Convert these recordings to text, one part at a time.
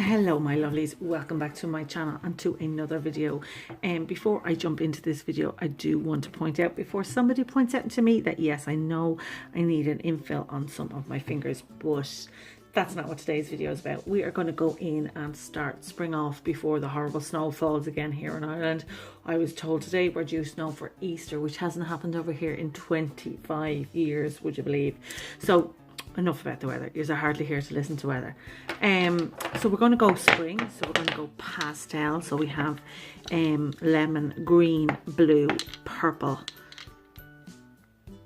Hello my lovelies, welcome back to my channel and to another video. And before I jump into this video, I do want to point out, before somebody points out to me, that yes, I know I need an infill on some of my fingers, but that's not what today's video is about. We are going to go in and start spring off before the horrible snow falls again here in Ireland. I was told today we're due snow for Easter, which hasn't happened over here in 25 years, would you believe? So enough about the weather. You're hardly here to listen to weather. So we're going to go spring. So we're going to go pastel. So we have lemon, green, blue, purple,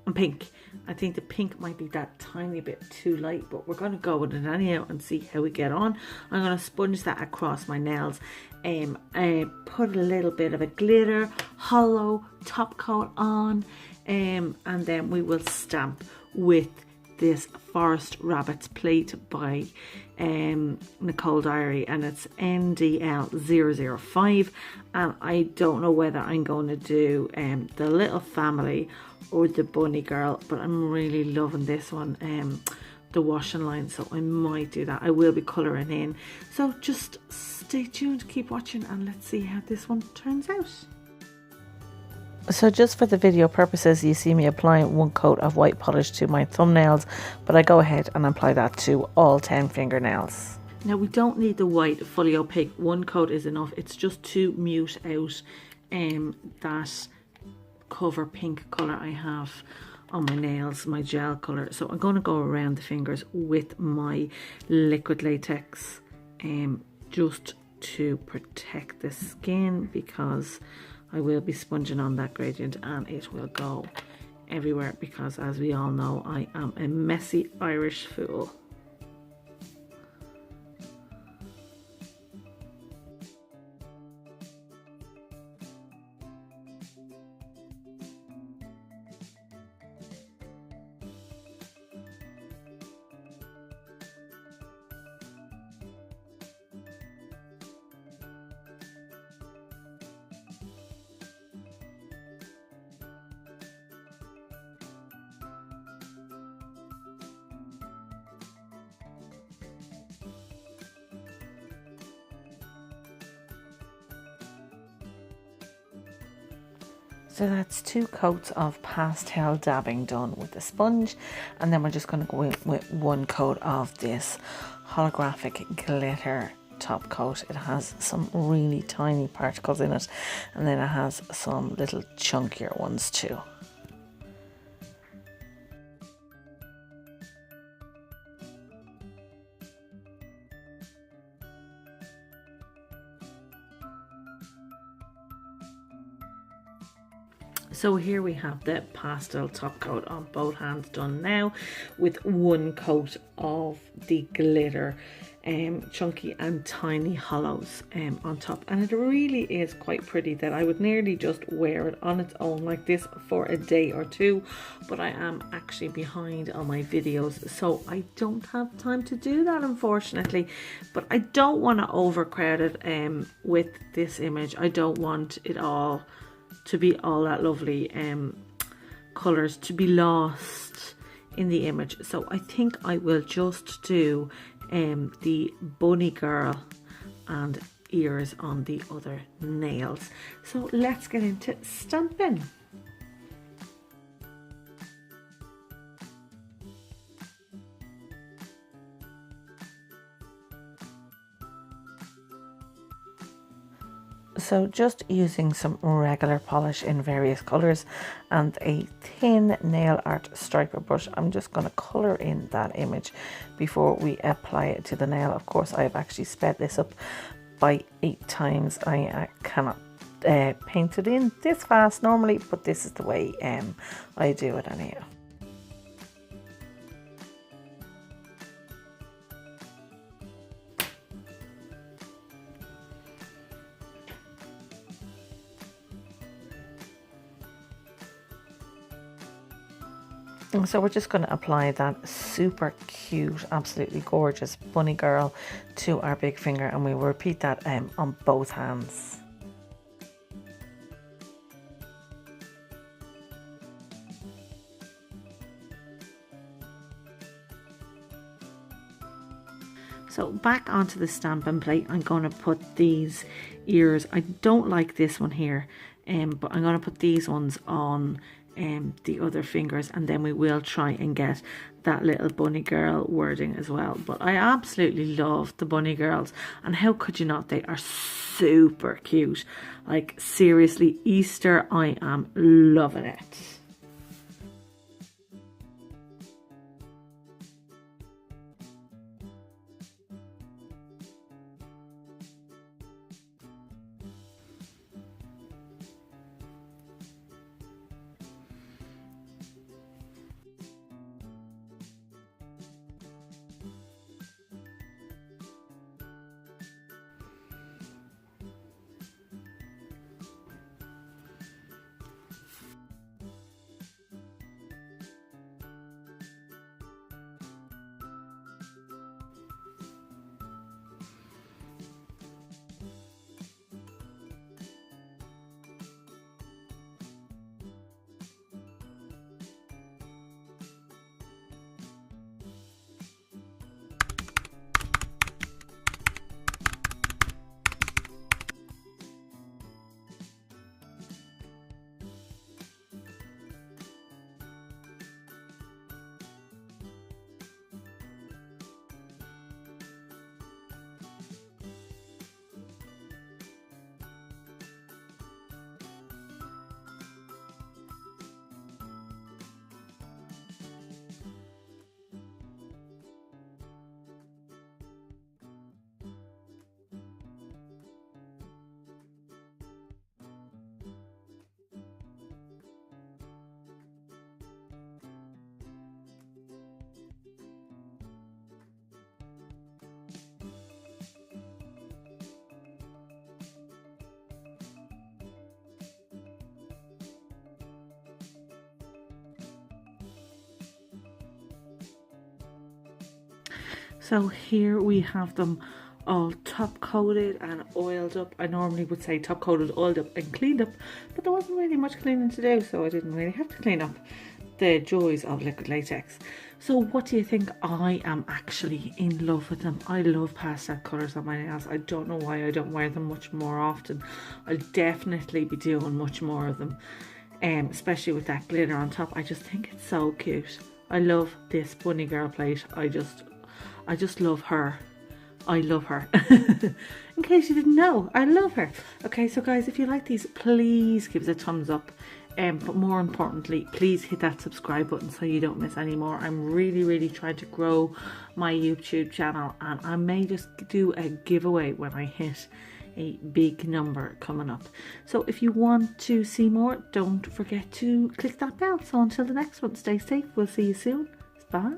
and pink. I think the pink might be that tiny bit too light, but we're going to go with it anyhow and see how we get on. I'm going to sponge that across my nails. I put a little bit of a glitter hollow top coat on, and then we will stamp with this Forest Rabbits plate by Nicole Diary, and it's NDL005, and I don't know whether I'm going to do the little family or the bunny girl, but I'm really loving this one, the washing line, so I might do that. I will be colouring in, so just stay tuned, keep watching, and let's see how this one turns out. So just for the video purposes, you see me applying one coat of white polish to my thumbnails, but I go ahead and apply that to all 10 fingernails. Now we don't need the white fully opaque, one coat is enough. It's just to mute out that cover pink colour I have on my nails, my gel colour. So I'm going to go around the fingers with my liquid latex just to protect the skin, because I will be sponging on that gradient and it will go everywhere, because as we all know, I am a messy Irish fool. So that's 2 coats of pastel dabbing done with the sponge, and then we're just going to go in with 1 coat of this holographic glitter top coat. It has some really tiny particles in it, and then it has some little chunkier ones too. So here we have the pastel top coat on both hands done now, with 1 coat of the glitter chunky and tiny hollows on top, and it really is quite pretty. That I would nearly just wear it on its own like this for a day or two, but I am actually behind on my videos, so I don't have time to do that, unfortunately. But I don't want to overcrowd it with this image. I don't want it all to be all that lovely colours to be lost in the image. So I think I will just do the bunny girl and ears on the other nails. So let's get into stamping. So just using some regular polish in various colours and a thin nail art striper brush, I'm just going to colour in that image before we apply it to the nail. Of course, I've actually sped this up by 8 times. I cannot paint it in this fast normally, but this is the way I do it anyhow. So we're just going to apply that super cute, absolutely gorgeous bunny girl to our big finger, and we will repeat that on both hands. So back onto the stamping plate, I'm going to put these ears. I don't like this one here, but I'm going to put these ones on the other fingers, and then we will try and get that little bunny girl wording as well. But I absolutely love the bunny girls, and how could you not? They are super cute. Like seriously, Easter, I am loving it. So here we have them all top coated and oiled up. I normally would say top coated, oiled up and cleaned up, but there wasn't really much cleaning to do, so I didn't really have to clean up. The joys of liquid latex. So what do you think? I am actually in love with them. I love pastel colours on my nails. I don't know why I don't wear them much more often. I'll definitely be doing much more of them, especially with that glitter on top. I just think it's so cute. I love this bunny girl plate. I just love her. I love her. In case you didn't know, I love her. Okay, so guys, if you like these, please give us a thumbs up. But more importantly, please hit that subscribe button so you don't miss any more. I'm really trying to grow my YouTube channel, and I may just do a giveaway when I hit a big number coming up. So if you want to see more, don't forget to click that bell. So until the next one, stay safe. We'll see you soon. Bye.